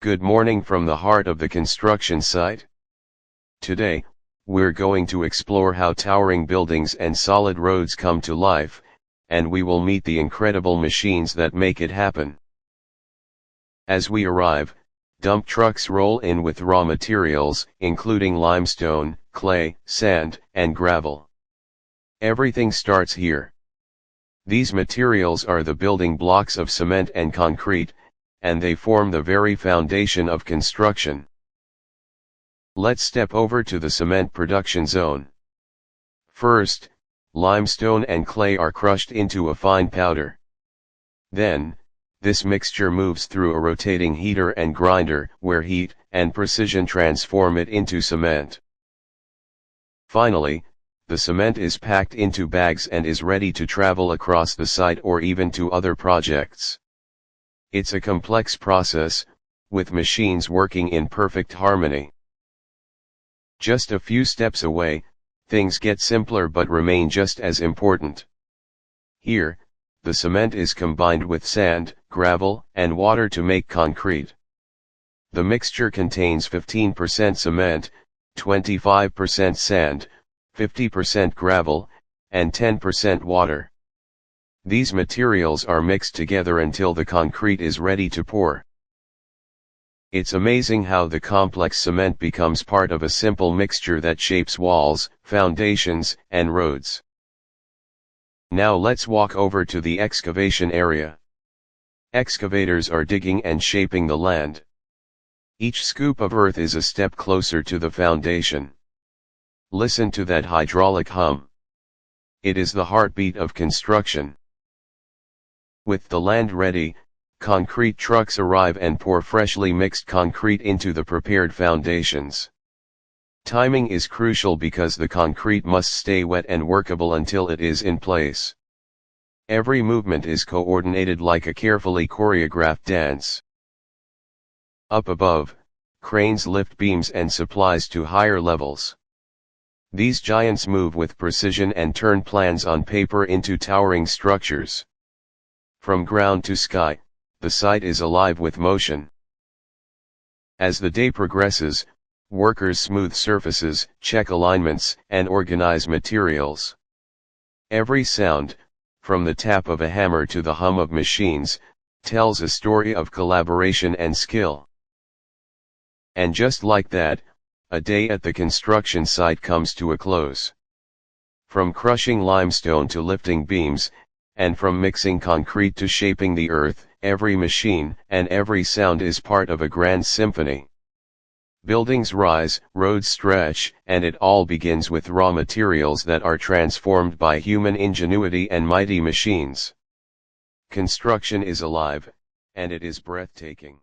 Good morning from the heart of the construction site. Today, we're going to explore how towering buildings and solid roads come to life, and we will meet the incredible machines that make it happen. As we arrive, dump trucks roll in with raw materials, including limestone, clay, sand, and gravel. Everything starts here. These materials are the building blocks of cement and concrete, and they form the very foundation of construction. Let's step over to the cement production zone. First, limestone and clay are crushed into a fine powder. Then, this mixture moves through a rotating heater and grinder, where heat and precision transform it into cement. Finally, the cement is packed into bags and is ready to travel across the site or even to other projects. It's a complex process, with machines working in perfect harmony. Just a few steps away, things get simpler but remain just as important. Here, the cement is combined with sand, gravel, and water to make concrete. The mixture contains 15% cement, 25% sand, 50% gravel, and 10% water. These materials are mixed together until the concrete is ready to pour. It's amazing how the complex cement becomes part of a simple mixture that shapes walls, foundations, and roads. Now let's walk over to the excavation area. Excavators are digging and shaping the land. Each scoop of earth is a step closer to the foundation. Listen to that hydraulic hum. It is the heartbeat of construction. With the land ready, concrete trucks arrive and pour freshly mixed concrete into the prepared foundations. Timing is crucial because the concrete must stay wet and workable until it is in place. Every movement is coordinated like a carefully choreographed dance. Up above, cranes lift beams and supplies to higher levels. These giants move with precision and turn plans on paper into towering structures. From ground to sky, the site is alive with motion. As the day progresses, workers smooth surfaces, check alignments, and organize materials. Every sound, from the tap of a hammer to the hum of machines, tells a story of collaboration and skill. And just like that, a day at the construction site comes to a close. From crushing limestone to lifting beams, and from mixing concrete to shaping the earth, every machine and every sound is part of a grand symphony. Buildings rise, roads stretch, and it all begins with raw materials that are transformed by human ingenuity and mighty machines. Construction is alive, and it is breathtaking.